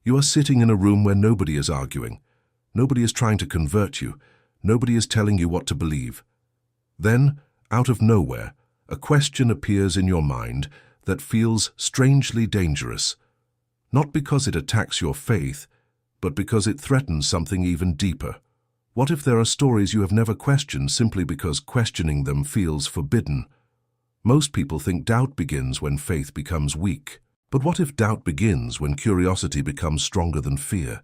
You are sitting in a room where nobody is arguing. Nobody is trying to convert you. Nobody is telling you what to believe. Then, out of nowhere, a question appears in your mind that feels strangely dangerous. Not because it attacks your faith, but because it threatens something even deeper. What if there are stories you have never questioned simply because questioning them feels forbidden? Most people think doubt begins when faith becomes weak. But what if doubt begins when curiosity becomes stronger than fear?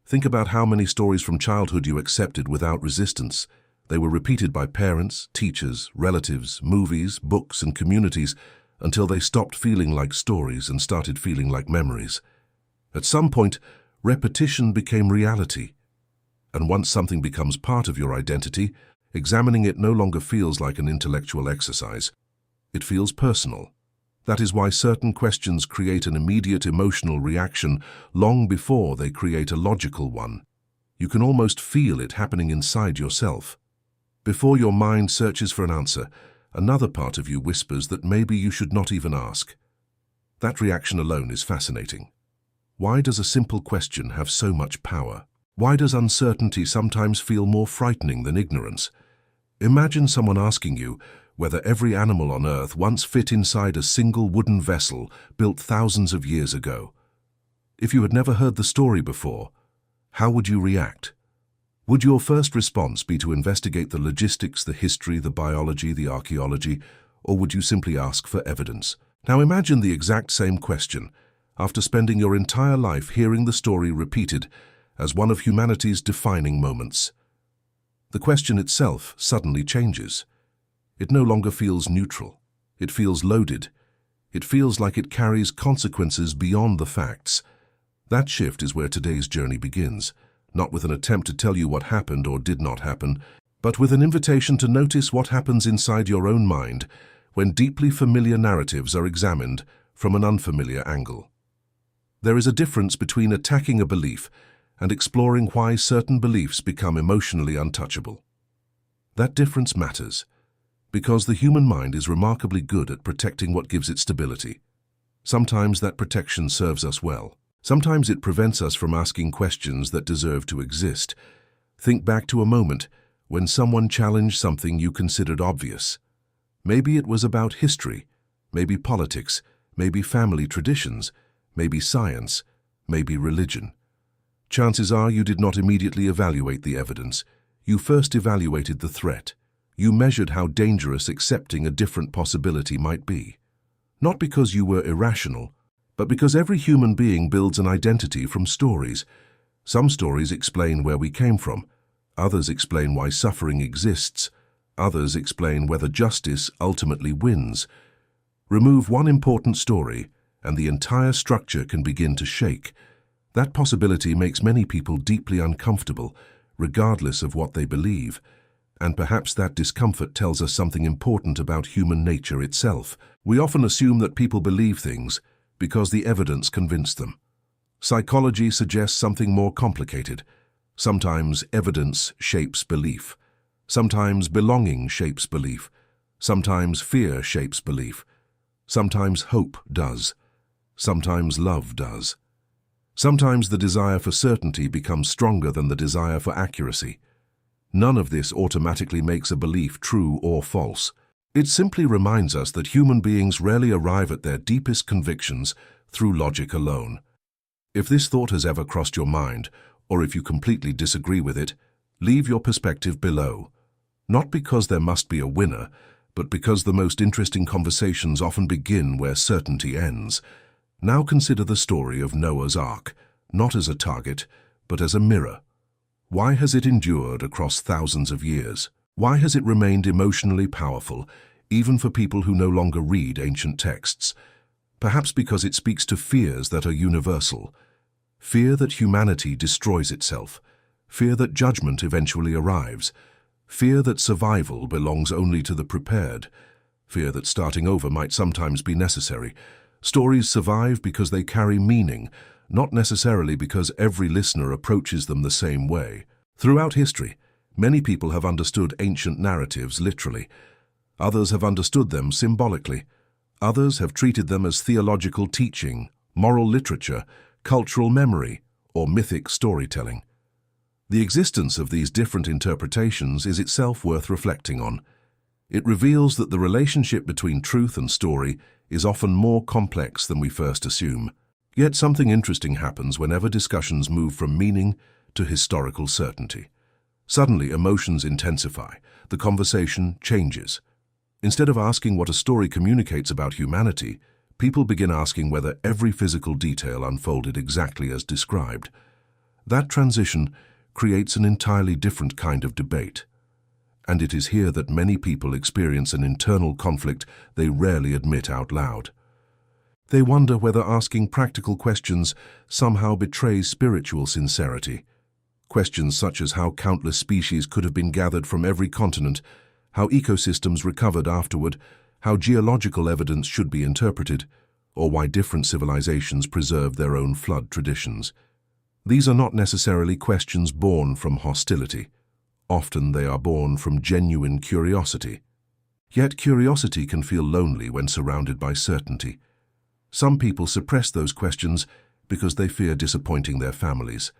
Think about how many stories from childhood you accepted without resistance. They were repeated by parents, teachers, relatives, movies, books, and communities until they stopped feeling like stories and started feeling like memories. At some point, repetition became reality. And once something becomes part of your identity, examining it no longer feels like an intellectual exercise. It feels personal. That is why certain questions create an immediate emotional reaction long before they create a logical one. You can almost feel it happening inside yourself. Before your mind searches for an answer, another part of you whispers that maybe you should not even ask. That reaction alone is fascinating. Why does a simple question have so much power? Why does uncertainty sometimes feel more frightening than ignorance? Imagine someone asking you whether every animal on Earth once fit inside a single wooden vessel built thousands of years ago. If you had never heard the story before, how would you react? Would your first response be to investigate the logistics, the history, the biology, the archaeology, or would you simply ask for evidence? Now imagine the exact same question after spending your entire life hearing the story repeated as one of humanity's defining moments. The question itself suddenly changes. It no longer feels neutral. It feels loaded. It feels like it carries consequences beyond the facts. That shift is where today's journey begins, not with an attempt to tell you what happened or did not happen, but with an invitation to notice what happens inside your own mind when deeply familiar narratives are examined from an unfamiliar angle. There is a difference between attacking a belief and exploring why certain beliefs become emotionally untouchable. That difference matters, because the human mind is remarkably good at protecting what gives it stability. Sometimes that protection serves us well. Sometimes it prevents us from asking questions that deserve to exist. Think back to a moment when someone challenged something you considered obvious. Maybe it was about history, maybe politics, maybe family traditions, maybe science, maybe religion. Chances are you did not immediately evaluate the evidence. You first evaluated the threat. You measured how dangerous accepting a different possibility might be. Not because you were irrational, but because every human being builds an identity from stories. Some stories explain where we came from. Others explain why suffering exists. Others explain whether justice ultimately wins. Remove one important story, and the entire structure can begin to shake. That possibility makes many people deeply uncomfortable, regardless of what they believe. And perhaps that discomfort tells us something important about human nature itself. We often assume that people believe things because the evidence convinced them. Psychology suggests something more complicated. Sometimes evidence shapes belief. Sometimes belonging shapes belief. Sometimes fear shapes belief. Sometimes hope does. Sometimes love does. Sometimes the desire for certainty becomes stronger than the desire for accuracy. None of this automatically makes a belief true or false. It simply reminds us that human beings rarely arrive at their deepest convictions through logic alone. If this thought has ever crossed your mind, or if you completely disagree with it, leave your perspective below. Not because there must be a winner, but because the most interesting conversations often begin where certainty ends. Now consider the story of Noah's Ark, not as a target, but as a mirror. Why has it endured across thousands of years? Why has it remained emotionally powerful, even for people who no longer read ancient texts? Perhaps because it speaks to fears that are universal. Fear that humanity destroys itself. Fear that judgment eventually arrives. Fear that survival belongs only to the prepared. Fear that starting over might sometimes be necessary. Stories survive because they carry meaning, not necessarily because every listener approaches them the same way. Throughout history, many people have understood ancient narratives literally. Others have understood them symbolically. Others have treated them as theological teaching, moral literature, cultural memory, or mythic storytelling. The existence of these different interpretations is itself worth reflecting on. It reveals that the relationship between truth and story is often more complex than we first assume. Yet something interesting happens whenever discussions move from meaning to historical certainty. Suddenly, emotions intensify. The conversation changes. Instead of asking what a story communicates about humanity, people begin asking whether every physical detail unfolded exactly as described. That transition creates an entirely different kind of debate. And it is here that many people experience an internal conflict they rarely admit out loud. They wonder whether asking practical questions somehow betrays spiritual sincerity. Questions such as how countless species could have been gathered from every continent, how ecosystems recovered afterward, how geological evidence should be interpreted, or why different civilizations preserve their own flood traditions. These are not necessarily questions born from hostility. Often they are born from genuine curiosity. Yet curiosity can feel lonely when surrounded by certainty. Some people suppress those questions because they fear disappointing their families.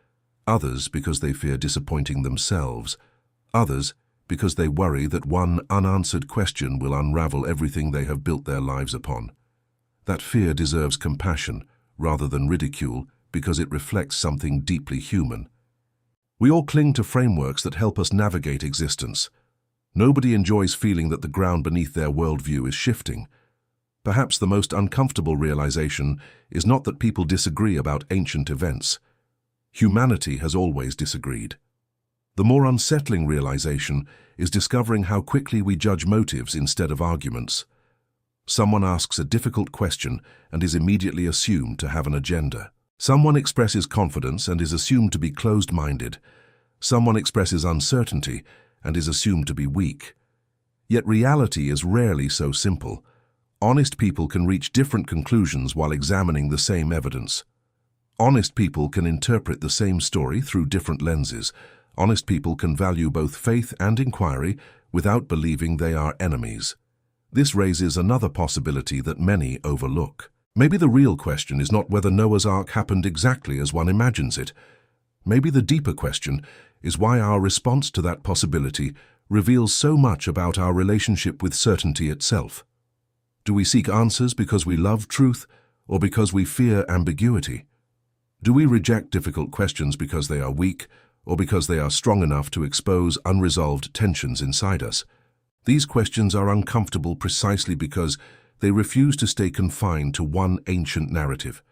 Others because they fear disappointing themselves. Others because they worry that one unanswered question will unravel everything they have built their lives upon. That fear deserves compassion rather than ridicule because it reflects something deeply human. We all cling to frameworks that help us navigate existence. Nobody enjoys feeling that the ground beneath their worldview is shifting. Perhaps the most uncomfortable realization is not that people disagree about ancient events. Humanity has always disagreed. The more unsettling realization is discovering how quickly we judge motives instead of arguments. Someone asks a difficult question and is immediately assumed to have an agenda. Someone expresses confidence and is assumed to be closed-minded. Someone expresses uncertainty and is assumed to be weak. Yet reality is rarely so simple. Honest people can reach different conclusions while examining the same evidence. Honest people can interpret the same story through different lenses. Honest people can value both faith and inquiry without believing they are enemies. This raises another possibility that many overlook. Maybe the real question is not whether Noah's Ark happened exactly as one imagines it. Maybe the deeper question is why our response to that possibility reveals so much about our relationship with certainty itself. Do we seek answers because we love truth or because we fear ambiguity? Do we reject difficult questions because they are weak or because they are strong enough to expose unresolved tensions inside us? These questions are uncomfortable precisely because they refuse to stay confined to one ancient narrative.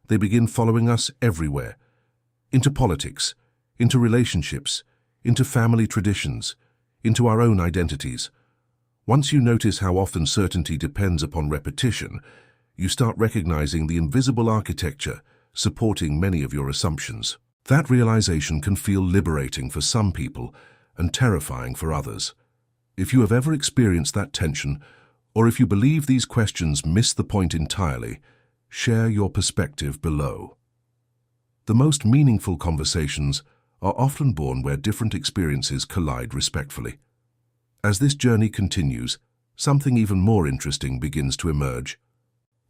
They begin following us everywhere, into politics, into relationships, into family traditions, into our own identities. Once you notice how often certainty depends upon repetition, you start recognizing the invisible architecture supporting many of your assumptions. That realization can feel liberating for some people and terrifying for others. If you have ever experienced that tension, or if you believe these questions miss the point entirely, share your perspective below. The most meaningful conversations are often born where different experiences collide respectfully. As this journey continues, something even more interesting begins to emerge.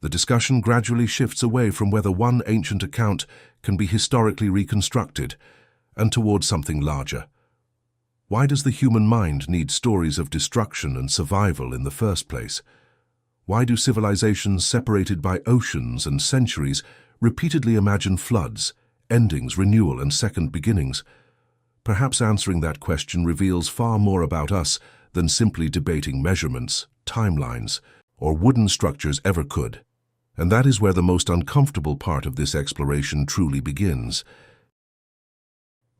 The discussion gradually shifts away from whether one ancient account can be historically reconstructed and towards something larger. Why does the human mind need stories of destruction and survival in the first place? Why do civilizations separated by oceans and centuries repeatedly imagine floods, endings, renewal, and second beginnings? Perhaps answering that question reveals far more about us than simply debating measurements, timelines, or wooden structures ever could. And that is where the most uncomfortable part of this exploration truly begins.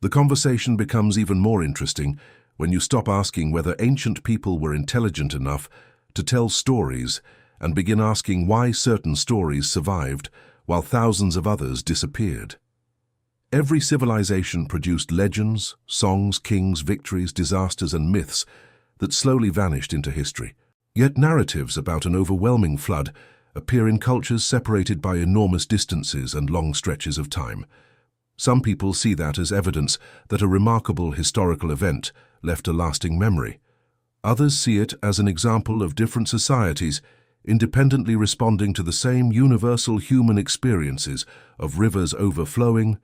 The conversation becomes even more interesting when you stop asking whether ancient people were intelligent enough to tell stories and begin asking why certain stories survived while thousands of others disappeared. Every civilization produced legends, songs, kings, victories, disasters, and myths that slowly vanished into history. Yet narratives about an overwhelming flood appear in cultures separated by enormous distances and long stretches of time. Some people see that as evidence that a remarkable historical event left a lasting memory. Others see it as an example of different societies independently responding to the same universal human experiences of rivers overflowing,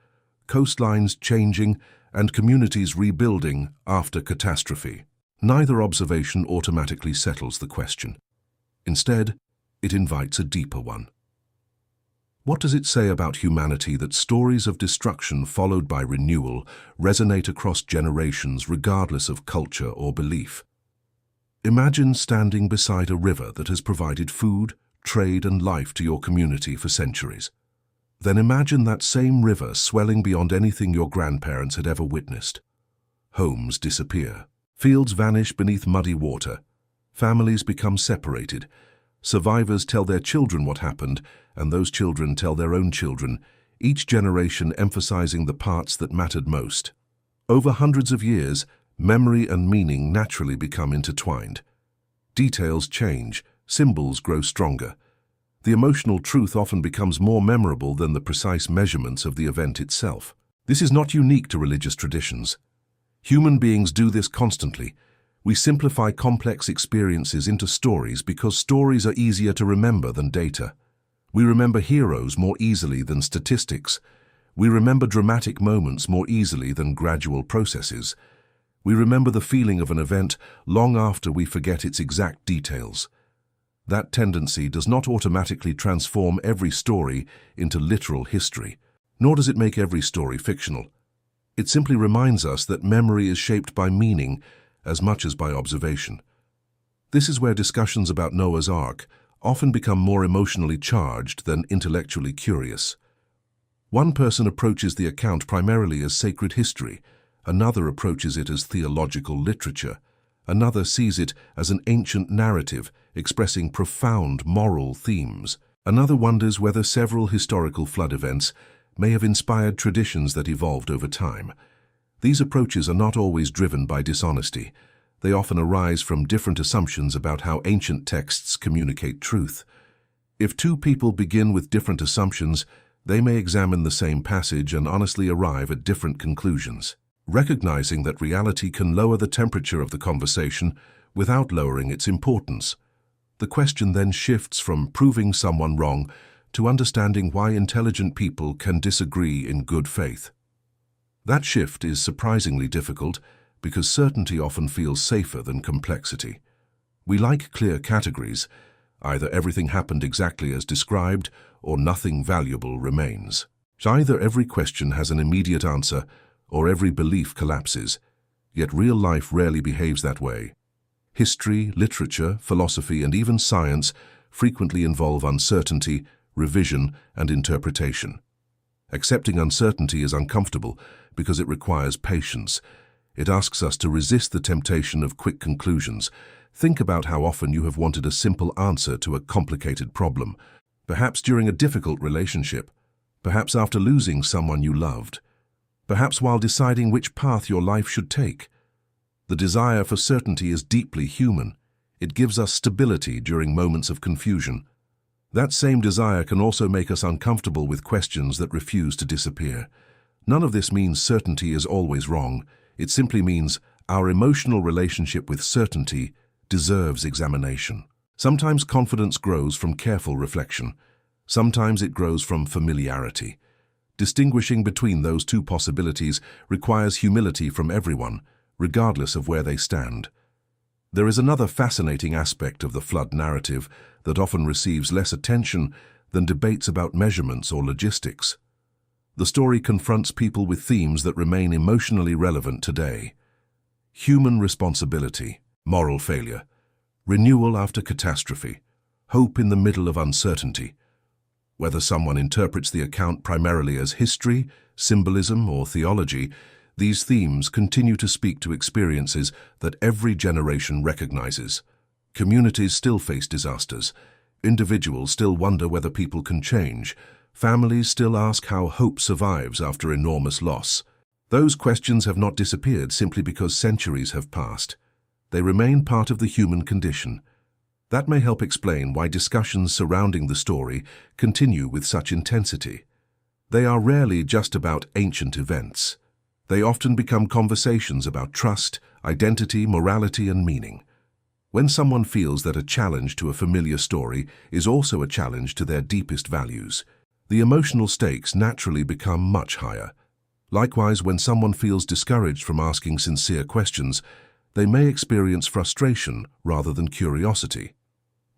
coastlines changing, and communities rebuilding after catastrophe. Neither observation automatically settles the question. Instead, it invites a deeper one. What does it say about humanity that stories of destruction followed by renewal resonate across generations regardless of culture or belief? Imagine standing beside a river that has provided food, trade, and life to your community for centuries. Then imagine that same river swelling beyond anything your grandparents had ever witnessed. Homes disappear. Fields vanish beneath muddy water. Families become separated. Survivors tell their children what happened, and those children tell their own children, each generation emphasizing the parts that mattered most. Over hundreds of years, memory and meaning naturally become intertwined. Details change, symbols grow stronger. The emotional truth often becomes more memorable than the precise measurements of the event itself. This is not unique to religious traditions. Human beings do this constantly. We simplify complex experiences into stories because stories are easier to remember than data. We remember heroes more easily than statistics. We remember dramatic moments more easily than gradual processes. We remember the feeling of an event long after we forget its exact details. That tendency does not automatically transform every story into literal history, nor does it make every story fictional. It simply reminds us that memory is shaped by meaning as much as by observation. This is where discussions about Noah's Ark often become more emotionally charged than intellectually curious. One person approaches the account primarily as sacred history, another approaches it as theological literature, another sees it as an ancient narrative expressing profound moral themes. Another wonders whether several historical flood events may have inspired traditions that evolved over time. These approaches are not always driven by dishonesty. They often arise from different assumptions about how ancient texts communicate truth. If two people begin with different assumptions, they may examine the same passage and honestly arrive at different conclusions. Recognizing that reality can lower the temperature of the conversation without lowering its importance. The question then shifts from proving someone wrong to understanding why intelligent people can disagree in good faith. That shift is surprisingly difficult because certainty often feels safer than complexity. We like clear categories. Either everything happened exactly as described or nothing valuable remains. Either every question has an immediate answer or every belief collapses, yet real life rarely behaves that way. History, literature, philosophy, and even science frequently involve uncertainty, revision, and interpretation. Accepting uncertainty is uncomfortable because it requires patience. It asks us to resist the temptation of quick conclusions. Think about how often you have wanted a simple answer to a complicated problem, perhaps during a difficult relationship, perhaps after losing someone you loved, perhaps while deciding which path your life should take. The desire for certainty is deeply human. It gives us stability during moments of confusion. That same desire can also make us uncomfortable with questions that refuse to disappear. None of this means certainty is always wrong. It simply means our emotional relationship with certainty deserves examination. Sometimes confidence grows from careful reflection. Sometimes it grows from familiarity. Distinguishing between those two possibilities requires humility from everyone, regardless of where they stand. There is another fascinating aspect of the flood narrative that often receives less attention than debates about measurements or logistics. The story confronts people with themes that remain emotionally relevant today. Human responsibility, moral failure, renewal after catastrophe, hope in the middle of uncertainty. Whether someone interprets the account primarily as history, symbolism, or theology, these themes continue to speak to experiences that every generation recognizes. Communities still face disasters. Individuals still wonder whether people can change. Families still ask how hope survives after enormous loss. Those questions have not disappeared simply because centuries have passed. They remain part of the human condition. That may help explain why discussions surrounding the story continue with such intensity. They are rarely just about ancient events. They often become conversations about trust, identity, morality, and meaning. When someone feels that a challenge to a familiar story is also a challenge to their deepest values, the emotional stakes naturally become much higher. Likewise, when someone feels discouraged from asking sincere questions, they may experience frustration rather than curiosity.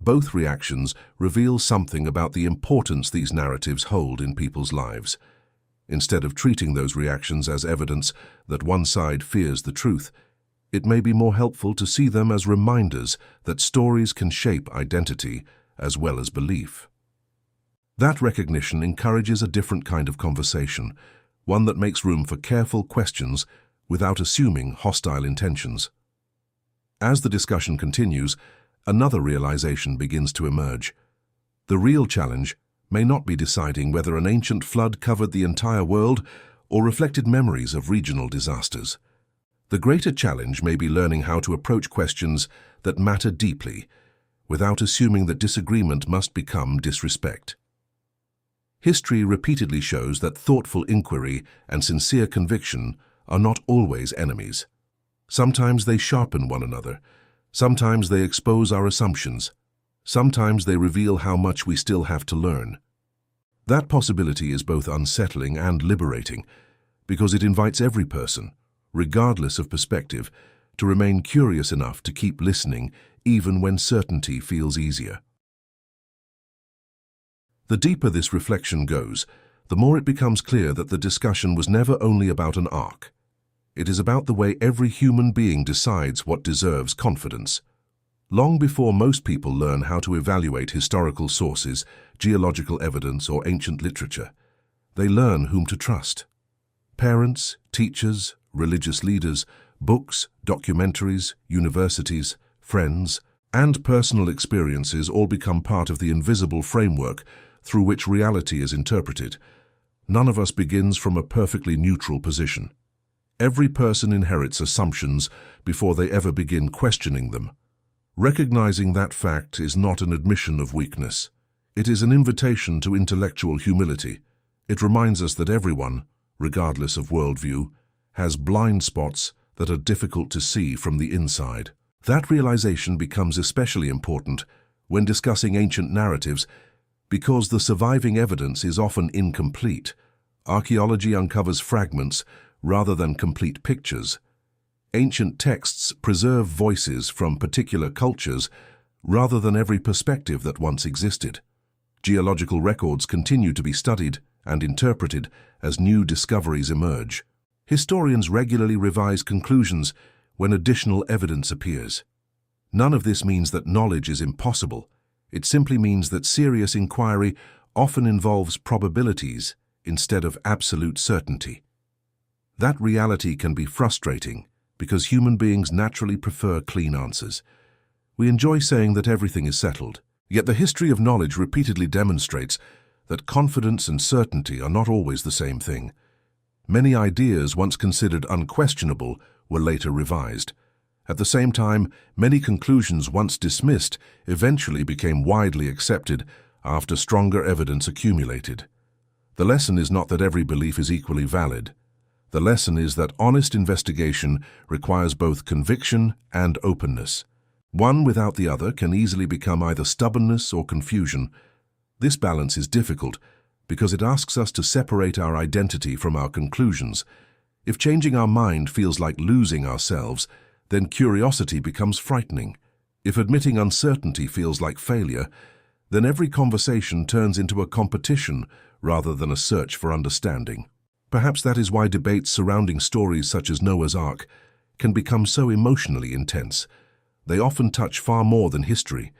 Both reactions reveal something about the importance these narratives hold in people's lives. Instead of treating those reactions as evidence that one side fears the truth, it may be more helpful to see them as reminders that stories can shape identity as well as belief. That recognition encourages a different kind of conversation, one that makes room for careful questions without assuming hostile intentions. As the discussion continues, another realization begins to emerge. The real challenge may not be deciding whether an ancient flood covered the entire world or reflected memories of regional disasters. The greater challenge may be learning how to approach questions that matter deeply, without assuming that disagreement must become disrespect. History repeatedly shows that thoughtful inquiry and sincere conviction are not always enemies. Sometimes they sharpen one another. Sometimes they expose our assumptions. Sometimes they reveal how much we still have to learn. That possibility is both unsettling and liberating, because it invites every person, regardless of perspective, to remain curious enough to keep listening even when certainty feels easier. The deeper this reflection goes, the more it becomes clear that the discussion was never only about an ark. It is about the way every human being decides what deserves confidence. Long before most people learn how to evaluate historical sources, geological evidence, or ancient literature, they learn whom to trust. Parents, teachers, religious leaders, books, documentaries, universities, friends, and personal experiences all become part of the invisible framework through which reality is interpreted. None of us begins from a perfectly neutral position. Every person inherits assumptions before they ever begin questioning them. Recognizing that fact is not an admission of weakness. It is an invitation to intellectual humility. It reminds us that everyone, regardless of worldview, has blind spots that are difficult to see from the inside. That realization becomes especially important when discussing ancient narratives because the surviving evidence is often incomplete. Archaeology uncovers fragments rather than complete pictures. Ancient texts preserve voices from particular cultures rather than every perspective that once existed. Geological records continue to be studied and interpreted as new discoveries emerge. Historians regularly revise conclusions when additional evidence appears. None of this means that knowledge is impossible. It simply means that serious inquiry often involves probabilities instead of absolute certainty. That reality can be frustrating because human beings naturally prefer clean answers. We enjoy saying that everything is settled, yet the history of knowledge repeatedly demonstrates that confidence and certainty are not always the same thing. Many ideas once considered unquestionable were later revised. At the same time, many conclusions once dismissed eventually became widely accepted after stronger evidence accumulated. The lesson is not that every belief is equally valid. The lesson is that honest investigation requires both conviction and openness. One without the other can easily become either stubbornness or confusion. This balance is difficult because it asks us to separate our identity from our conclusions. If changing our mind feels like losing ourselves, then curiosity becomes frightening. If admitting uncertainty feels like failure, then every conversation turns into a competition rather than a search for understanding. Perhaps that is why debates surrounding stories such as Noah's Ark can become so emotionally intense. They often touch far more than history.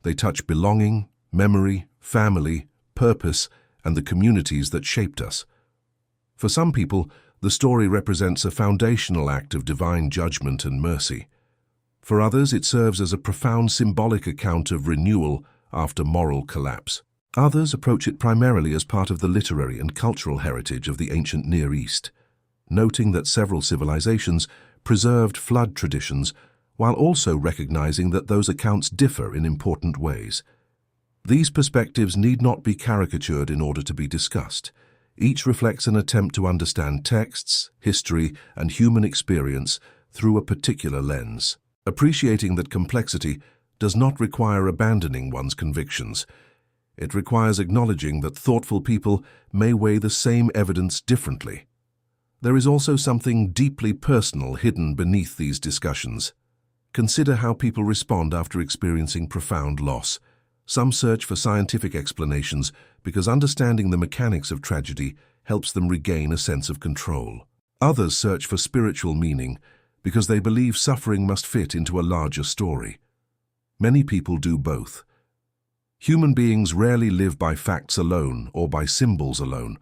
They touch belonging, memory, family, purpose, and the communities that shaped us. For some people, the story represents a foundational act of divine judgment and mercy. For others, it serves as a profound symbolic account of renewal after moral collapse. Others approach it primarily as part of the literary and cultural heritage of the ancient Near East, noting that several civilizations preserved flood traditions while also recognizing that those accounts differ in important ways. These perspectives need not be caricatured in order to be discussed. Each reflects an attempt to understand texts, history, and human experience through a particular lens. Appreciating that complexity does not require abandoning one's convictions. It requires acknowledging that thoughtful people may weigh the same evidence differently. There is also something deeply personal hidden beneath these discussions. Consider how people respond after experiencing profound loss. Some search for scientific explanations because understanding the mechanics of tragedy helps them regain a sense of control. Others search for spiritual meaning because they believe suffering must fit into a larger story. Many people do both. Human beings rarely live by facts alone or by symbols alone.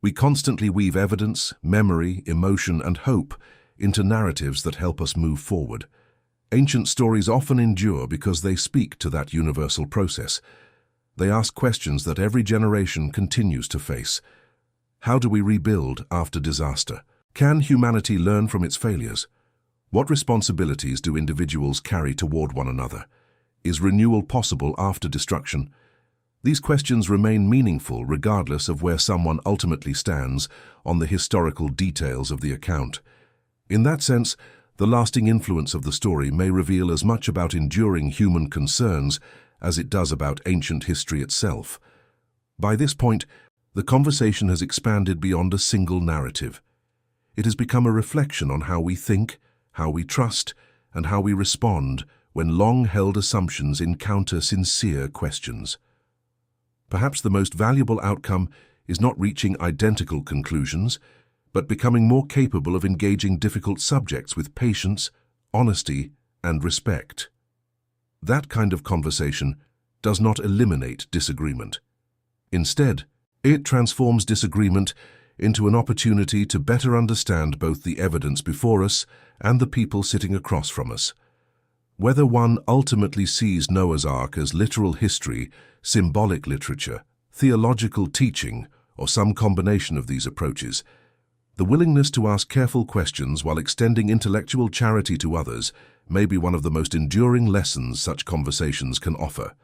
We constantly weave evidence, memory, emotion, and hope into narratives that help us move forward. Ancient stories often endure because they speak to that universal process. They ask questions that every generation continues to face. How do we rebuild after disaster? Can humanity learn from its failures? What responsibilities do individuals carry toward one another? Is renewal possible after destruction? These questions remain meaningful regardless of where someone ultimately stands on the historical details of the account. In that sense, the lasting influence of the story may reveal as much about enduring human concerns as it does about ancient history itself. By this point, the conversation has expanded beyond a single narrative. It has become a reflection on how we think, how we trust, and how we respond when long-held assumptions encounter sincere questions. Perhaps the most valuable outcome is not reaching identical conclusions, but becoming more capable of engaging difficult subjects with patience, honesty, and respect. That kind of conversation does not eliminate disagreement. Instead, it transforms disagreement into an opportunity to better understand both the evidence before us and the people sitting across from us. Whether one ultimately sees Noah's Ark as literal history, symbolic literature, theological teaching, or some combination of these approaches, the willingness to ask careful questions while extending intellectual charity to others may be one of the most enduring lessons such conversations can offer.